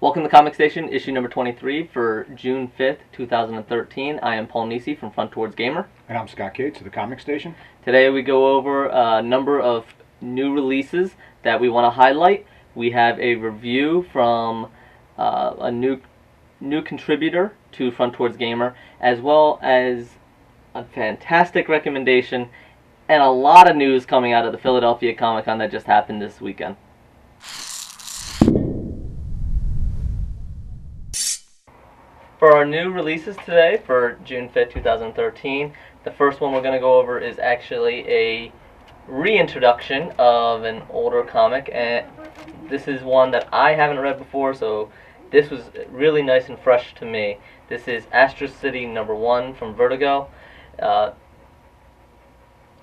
Welcome to Comic Station, issue number 23 for June 5th, 2013. I am Paul Nisi from Front Towards Gamer. And I'm Scott Cates of the Comic Station. Today we go over a number of new releases that we want to highlight. We have a review from a new contributor to Front Towards Gamer, as well as a fantastic recommendation and a lot of news coming out of the Philadelphia Comic Con that just happened this weekend. For our new releases today, for June 5th, 2013, the first one we're going to go over is actually a reintroduction of an older comic, and this is one that I haven't read before, so this was really nice and fresh to me. This is Astro City #1 from Vertigo.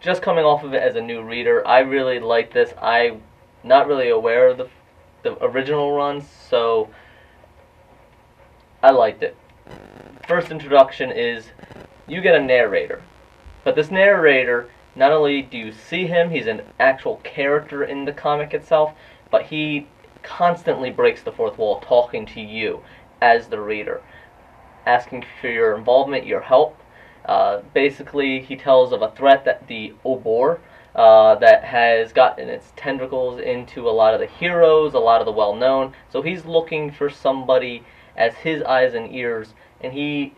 Just coming off of it as a new reader, I really like this. I'm not really aware of the original runs, so I liked it. First introduction is you get a narrator, but this narrator, not only do you see him, he's an actual character in the comic itself, but he constantly breaks the fourth wall talking to you as the reader, asking for your involvement, your help. Basically, he tells of a threat that the Obor that has gotten its tentacles into a lot of the heroes, a lot of the well-known, so he's looking for somebody as his eyes and ears, and he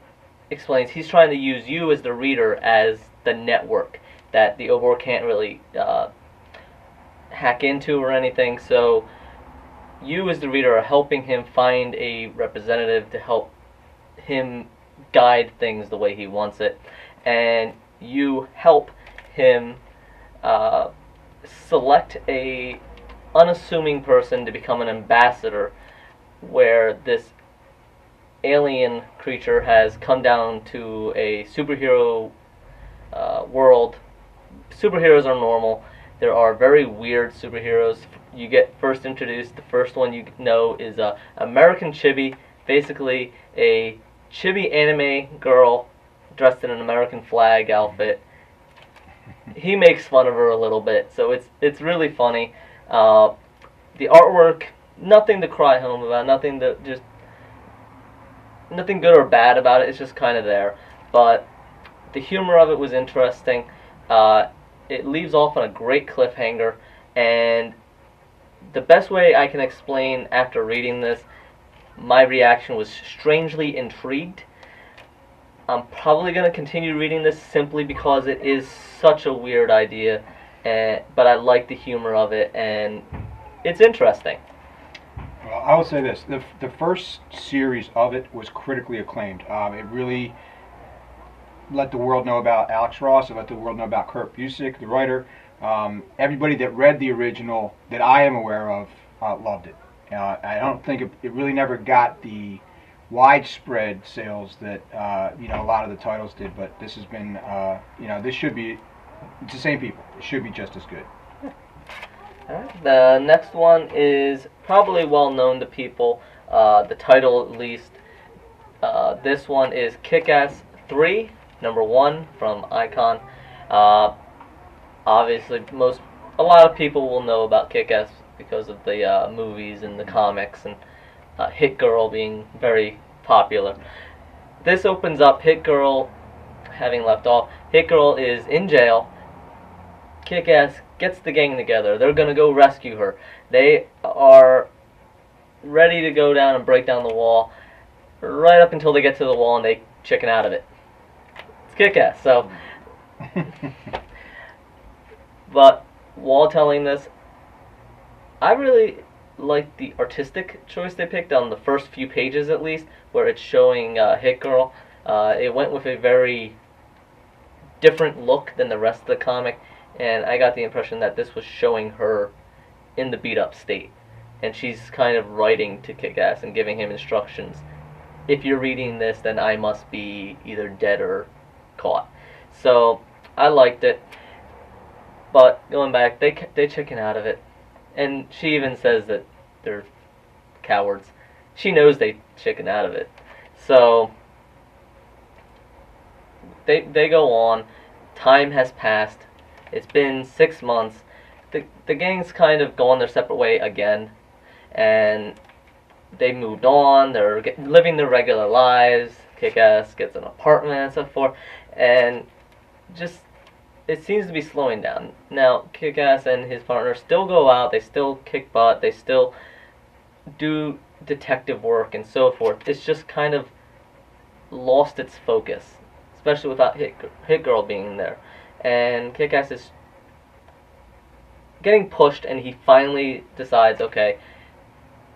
explains he's trying to use you as the reader as the network that the Obor can't really hack into or anything, so you as the reader are helping him find a representative to help him guide things the way he wants it, and you help him select a unassuming person to become an ambassador, where this alien creature has come down to a superhero world. Superheroes are normal. There are very weird superheroes. You get first introduced, the first one you know is American Chibi, basically a chibi anime girl dressed in an American flag outfit. He makes fun of her a little bit, so it's really funny. The artwork, nothing to cry home about, nothing good or bad about it. It's just kind of there, but the humor of it was interesting. It leaves off on a great cliffhanger, and the best way I can explain after reading this, my reaction was strangely intrigued. I'm probably going to continue reading this simply because it is such a weird idea, but I like the humor of it, and it's interesting. Well, I will say this. The first series of it was critically acclaimed. It really let the world know about Alex Ross. It let the world know about Kurt Busiek, the writer. Everybody that read the original that I am aware of loved it. I don't think it really never got the widespread sales that a lot of the titles did, but this has been this should be, it's the same people. It should be just as good. Alright, the next one is probably well known to people, the title at least. This one is Kick-Ass 3, #1 from Icon. Obviously, a lot of people will know about Kick-Ass because of the movies and the comics, and Hit Girl being very popular. This opens up Hit Girl having left off. Hit Girl is in jail. Kick-Ass gets the gang together. They're going to go rescue her. They are ready to go down and break down the wall, right up until they get to the wall and they chicken out of it. It's Kick-Ass, so... But while telling this, I really like the artistic choice they picked on the first few pages, at least, where it's showing Hit Girl. It went with a very different look than the rest of the comic, and I got the impression that this was showing her in the beat-up state, and she's kind of writing to Kick-Ass and giving him instructions. If you're reading this, then I must be either dead or caught. So I liked it, but going back, they chicken out of it, and she even says that they're cowards. She knows they chicken out of it, so they go on. time has passed. It's been 6 months. The gang's kind of gone their separate way again, and they moved on. They're living their regular lives. Kick-Ass gets an apartment and so forth, and just it seems to be slowing down. Now, Kick-Ass and his partner still go out. They still kick butt. They still do detective work and so forth. It's just kind of lost its focus, especially without Hit Girl being there. And Kick-Ass is getting pushed, and he finally decides, okay,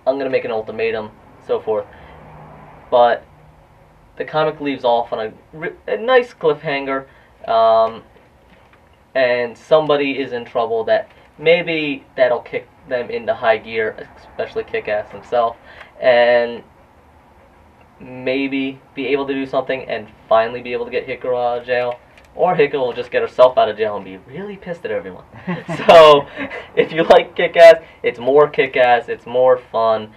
I'm going to make an ultimatum, so forth. But the comic leaves off on a nice cliffhanger, and somebody is in trouble that maybe that'll kick them into high gear, especially Kick-Ass himself, and maybe be able to do something and finally be able to get Hit Girl out of jail. Or Hit Girl will just get herself out of jail and be really pissed at everyone. So, if you like Kick-Ass, it's more Kick-Ass, it's more fun.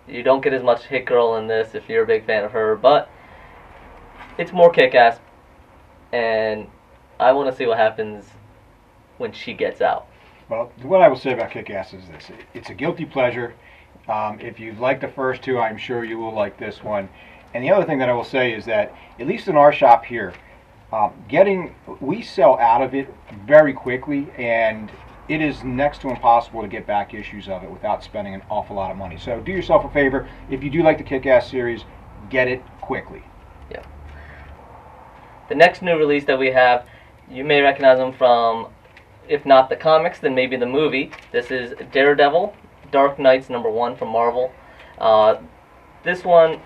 You don't get as much Hit Girl in this if you're a big fan of her, but it's more Kick-Ass, and I want to see what happens when she gets out. Well, what I will say about Kick-Ass is this. It's a guilty pleasure. If you like the first two, I'm sure you will like this one. And the other thing that I will say is that, at least in our shop here, we sell out of it very quickly, and it is next to impossible to get back issues of it without spending an awful lot of money. So do yourself a favor. If you do like the Kick-Ass series, get it quickly. Yeah. The next new release that we have, you may recognize them from, if not the comics, then maybe the movie. This is Daredevil, Dark Knights #1 from Marvel. This one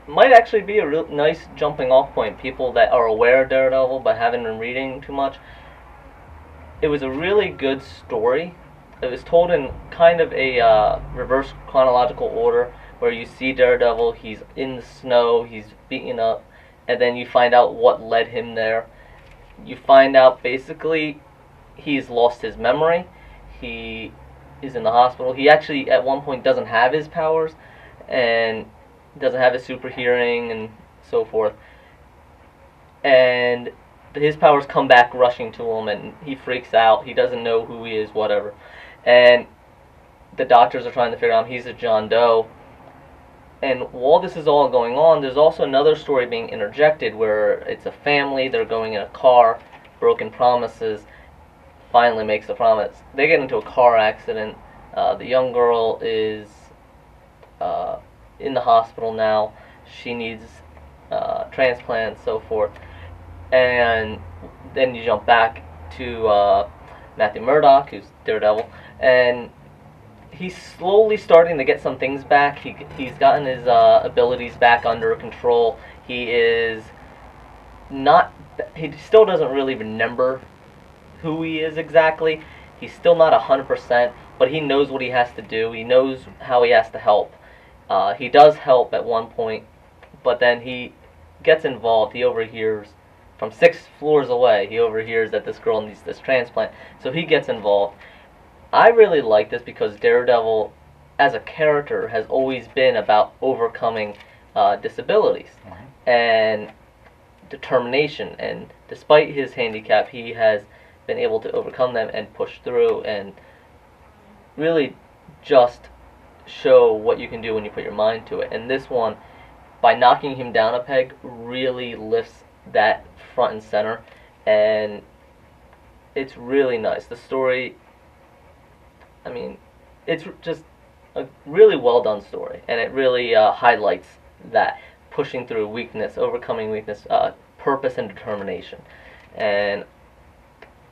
might actually be a real nice jumping off point. People that are aware of Daredevil but haven't been reading too much. It was a really good story. It was told in kind of a reverse chronological order, where you see Daredevil, he's in the snow, he's beaten up, and then you find out what led him there. You find out basically he's lost his memory. He is in the hospital. He actually at one point doesn't have his powers, and doesn't have his super hearing and so forth. And his powers come back rushing to him, and he freaks out. He doesn't know who he is, whatever. And the doctors are trying to figure out he's a John Doe. And while this is all going on, there's also another story being interjected where it's a family, they're going in a car, broken promises, finally makes a promise. They get into a car accident. The young girl is in the hospital now. She needs transplant, so forth. And then you jump back to Matthew Murdock, who's Daredevil, and he's slowly starting to get some things back. He's gotten his abilities back under control. He still doesn't really remember who he is exactly. He's still not 100%, but he knows what he has to do. He knows how he has to help. He does help at one point, but then he gets involved. He overhears from 6 floors away. He overhears that this girl needs this transplant, so he gets involved. I really like this because Daredevil, as a character, has always been about overcoming disabilities and determination. And despite his handicap, he has been able to overcome them and push through and really just show what you can do when you put your mind to it. And this one, by knocking him down a peg, really lifts that front and center, and it's really nice. The story, I mean, it's just a really well done story, and it really highlights that pushing through weakness, overcoming weakness, purpose and determination. And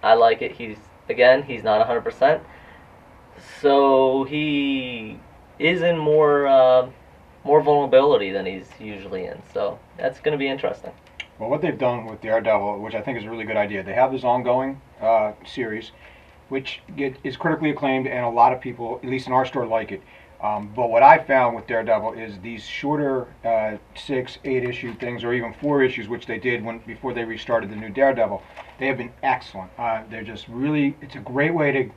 I like it. He's not 100%, so he is in more vulnerability than he's usually in. So that's going to be interesting. Well, what they've done with Daredevil, which I think is a really good idea, they have this ongoing series, which is critically acclaimed, and a lot of people, at least in our store, like it. But what I found with Daredevil is these shorter 6, 8 issue things, or even 4 issues, which they did before they restarted the new Daredevil. They have been excellent. They're just really, it's a great way to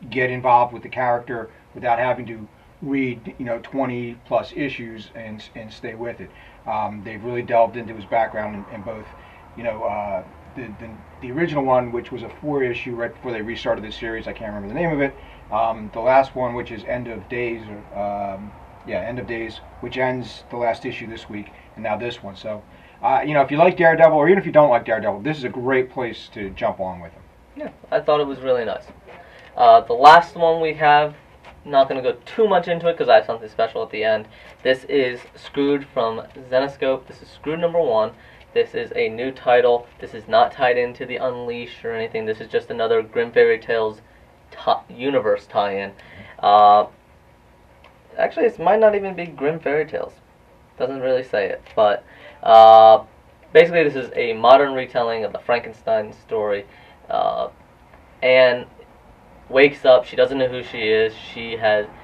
get involved with the character without having to read 20 plus issues and stay with it. They've really delved into his background in both you know, the original one, which was a 4-issue right before they restarted the series. I can't remember the name of it. The last one, which is End of Days, End of Days, which ends the last issue this week, and now this one. So, you know, if you like Daredevil, or even if you don't like Daredevil, this is a great place to jump on with him. Yeah, I thought it was really nice. The last one we have, not going to go too much into it because I have something special at the end. This is Screwed from Zenescope. This is Screwed #1. This is a new title. This is not tied into the Unleash or anything. This is just another Grim Fairy Tales universe tie-in. Actually, it might not even be Grim Fairy Tales. Doesn't really say it, but basically this is a modern retelling of the Frankenstein story. Anne wakes up. She doesn't know who she is.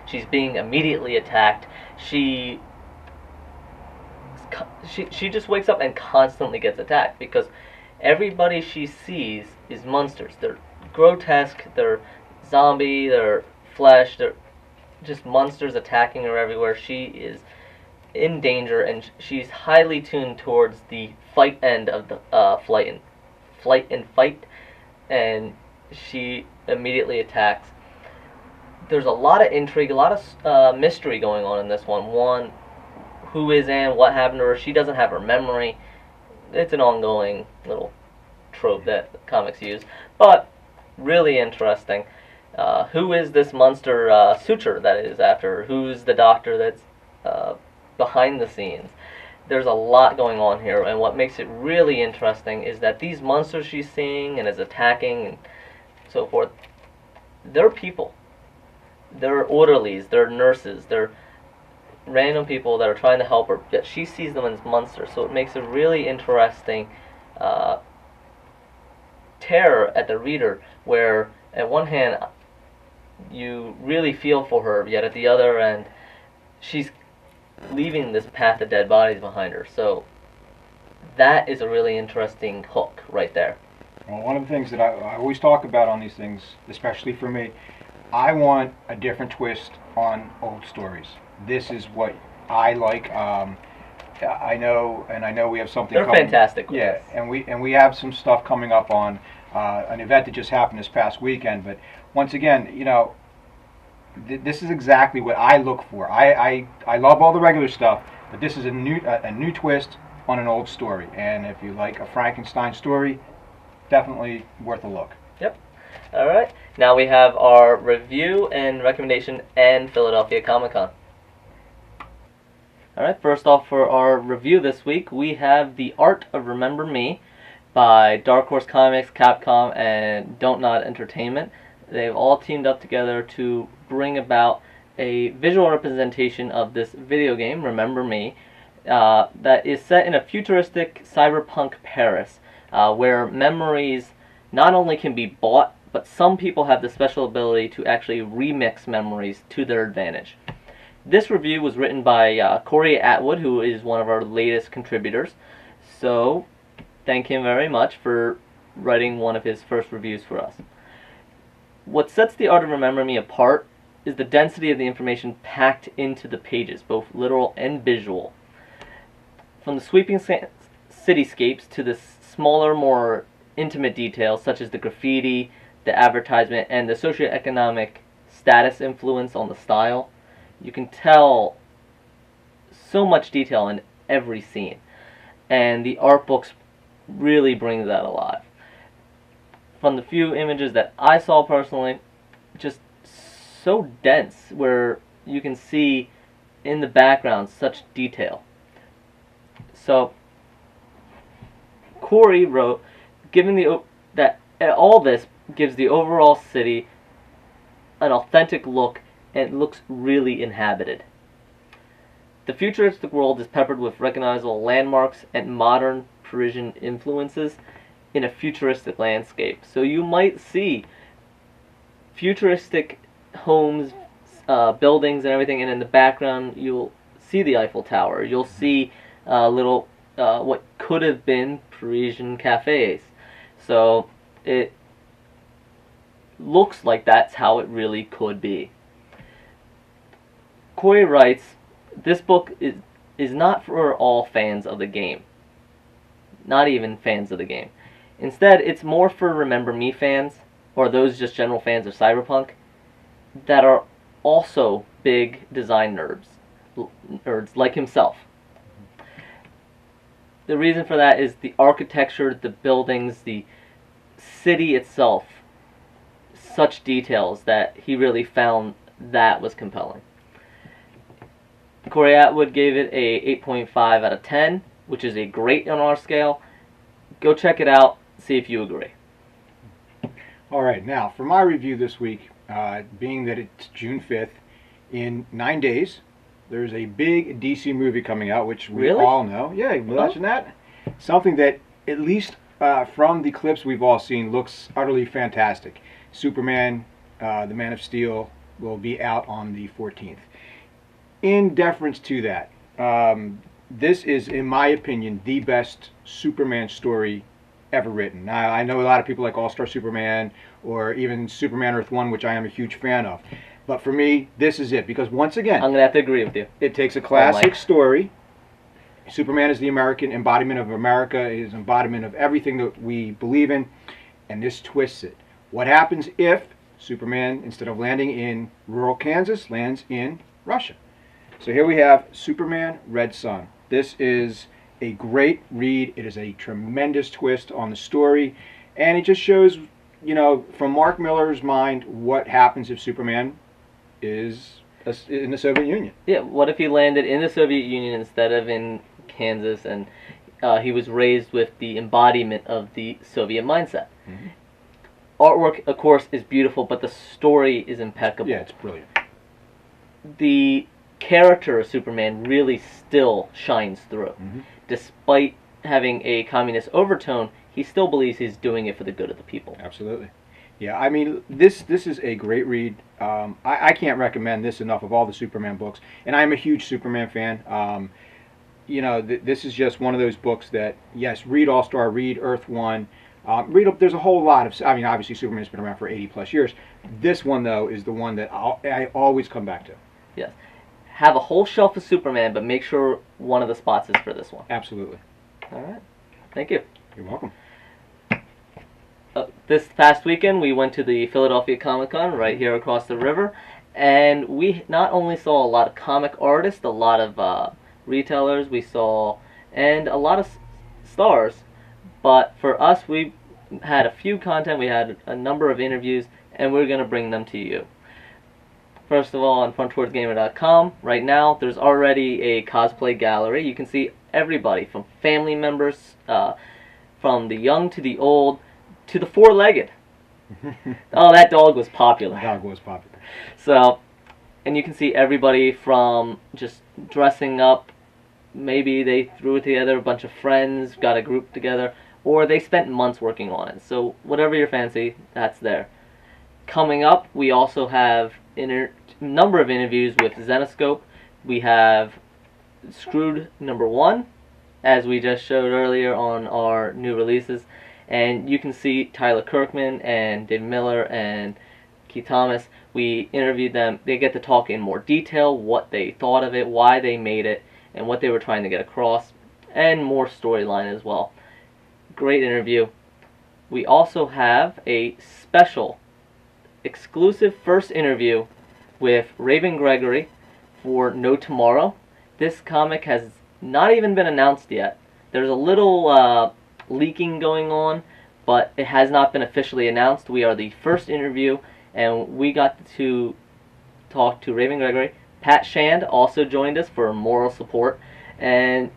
She's being immediately attacked. She just wakes up and constantly gets attacked because everybody she sees is monsters. They're grotesque. They're zombie. They're flesh. They're just monsters attacking her everywhere. She is in danger, and she's highly tuned towards the fight end of the flight and fight, and she immediately attacks. There's a lot of intrigue, a lot of mystery going on in this one. One, who is Anne? What happened to her? She doesn't have her memory. It's an ongoing little trope that comics use, but really interesting. Who is this monster suture that is after her? Who's the doctor that's behind the scenes? There's a lot going on here, and what makes it really interesting is that these monsters she's seeing and is attacking and so forth, they're people. They're orderlies, they're nurses, they're random people that are trying to help her, yet she sees them as monsters. So it makes a really interesting terror at the reader, where at one hand you really feel for her, yet at the other end she's leaving this path of dead bodies behind her. So that is a really interesting hook right there. Well, one of the things that I always talk about on these things, especially for me, I want a different twist on old stories. This is what I like. I know we have something. They're coming. Fantastic. Yeah, and we have some stuff coming up on an event that just happened this past weekend. But once again, you know, this is exactly what I look for. I love all the regular stuff, but this is a new twist on an old story. And if you like a Frankenstein story, definitely worth a look. Yep. All right. Now we have our review and recommendation and Philadelphia Comic-Con. All right. First off, for our review this week, we have The Art of Remember Me by Dark Horse Comics, Capcom, and Don't Nod Entertainment. They've all teamed up together to bring about a visual representation of this video game, Remember Me, that is set in a futuristic cyberpunk Paris, where memories not only can be bought, but some people have the special ability to actually remix memories to their advantage. This review was written by Corey Atwood, who is one of our latest contributors, so thank him very much for writing one of his first reviews for us. What sets The Art of Remember Me apart is the density of the information packed into the pages, both literal and visual. From the sweeping cityscapes to the smaller, more intimate details, such as the graffiti, the advertisement, and the socioeconomic status influence on the style, you can tell so much detail in every scene. And the art books really bring that alive. From the few images that I saw personally, just so dense, where you can see in the background such detail. So Corey wrote, that all this gives the overall city an authentic look, and it looks really inhabited. The futuristic world is peppered with recognizable landmarks and modern Parisian influences in a futuristic landscape. So you might see futuristic homes, buildings and everything, and in the background you'll see the Eiffel Tower. You'll see little what could have been Parisian cafes. So it looks like that's how it really could be. Corey writes, this book is not for all fans of the game. not even fans of the game. Instead, it's more for Remember Me fans, or those just general fans of Cyberpunk, that are also big design nerds like himself. The reason for that is the architecture, the buildings, the city itself, such details that he really found that was compelling. Corey Atwood gave it a 8.5 out of 10, which is a great on our scale. Go check it out, see if you agree. All right, now for my review this week, being that it's June 5th, in 9 days, there's a big DC movie coming out, which we Really? all know. Yeah, you watching that? Something that, at least from the clips we've all seen, looks utterly fantastic. Superman, the Man of Steel, will be out on the 14th. In deference to that, this is, in my opinion, the best Superman story ever written. Now, I know a lot of people like All-Star Superman or even Superman Earth 1, which I am a huge fan of. But for me, this is it. Because once again, I'm going to have to agree with you. it takes a classic story. Superman is the American embodiment of America. It is an embodiment of everything that we believe in. And this twists it. What happens if Superman, instead of landing in rural Kansas, lands in Russia? So here we have Superman Red Sun. This is a great read. It is a tremendous twist on the story. And it just shows, you know, from Mark Millar's mind, what happens if Superman is in the Soviet Union. Yeah, what if he landed in the Soviet Union instead of in Kansas, and he was raised with the embodiment of the Soviet mindset? Mm-hmm. Artwork, of course, is beautiful, but the story is impeccable. Yeah, it's brilliant. The character of Superman really still shines through. Mm-hmm. Despite having a communist overtone, he still believes he's doing it for the good of the people. Absolutely. Yeah, I mean, this is a great read. I can't recommend this enough of all the Superman books, and I'm a huge Superman fan. You know, this is just one of those books that, yes, read All-Star, read Earth 1, there's a whole lot of, I mean, obviously Superman's been around for 80 plus years. This one, though, is the one that I always come back to. Yes. Have a whole shelf of Superman, but make sure one of the spots is for this one. Absolutely. All right. Thank you. You're welcome. This past weekend, we went to the Philadelphia Comic-Con right here across the river, and we not only saw a lot of comic artists, a lot of retailers, and a lot of stars, but for us, we had a few content, we had a number of interviews, and we're going to bring them to you. First of all, on frontwardsgamer.com, right now, there's already a cosplay gallery. You can see everybody, from family members, from the young to the old, to the four-legged. Oh, that dog was popular. The dog was popular. So, and you can see everybody from just dressing up. Maybe they threw together a bunch of friends, got a group together, or they spent months working on it. So, whatever your fancy, that's there. Coming up, we also have a number of interviews with Zenescope. We have Screwed #1, as we just showed earlier on our new releases. And you can see Tyler Kirkman and David Millar and Keith Thomas. We interviewed them. They get to talk in more detail, what they thought of it, why they made it, and what they were trying to get across, and more storyline as well. Great interview. We also have a special, exclusive first interview with Raven Gregory for No Tomorrow. This comic has not even been announced yet. There's a little leaking going on, but it has not been officially announced. We are the first interview, and we got to talk to Raven Gregory. Pat Shand also joined us for moral support, and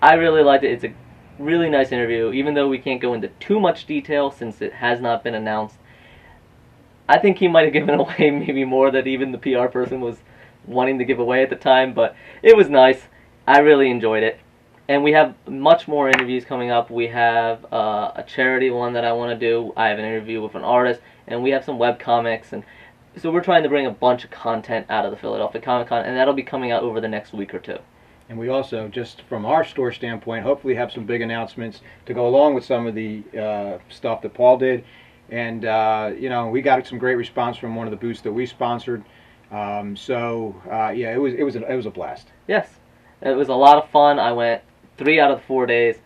I really liked it. It's a really nice interview, even though we can't go into too much detail since it has not been announced. I think he might have given away maybe more than even the PR person was wanting to give away at the time, but it was nice. I really enjoyed it. And we have much more interviews coming up. We have a charity one that I want to do. I have an interview with an artist, and we have some webcomics. And so we're trying to bring a bunch of content out of the Philadelphia Comic-Con, and that'll be coming out over the next week or two. And we also, just from our store standpoint, hopefully have some big announcements to go along with some of the stuff that Paul did. And, you know, we got some great response from one of the booths that we sponsored. Yeah, it was a blast. Yes, it was a lot of fun. I went 3 out of the 4 days.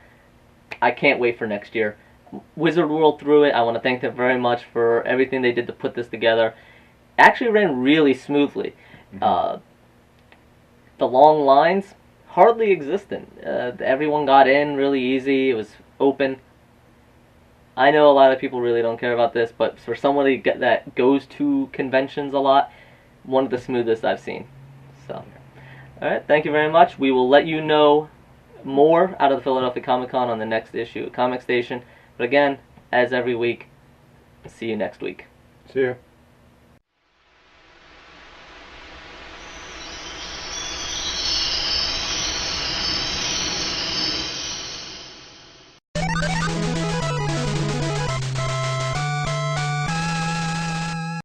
I can't wait for next year. Wizard World threw it. I want to thank them very much for everything they did to put this together. Actually ran really smoothly. The long lines hardly existent. Everyone got in really easy. It was open. I know a lot of people really don't care about this, but for somebody that goes to conventions a lot, one of the smoothest I've seen. So, all right, thank you very much. We will let you know more out of the Philadelphia Comic Con on the next issue of Comic Station. But again, as every week, see you next week. See you.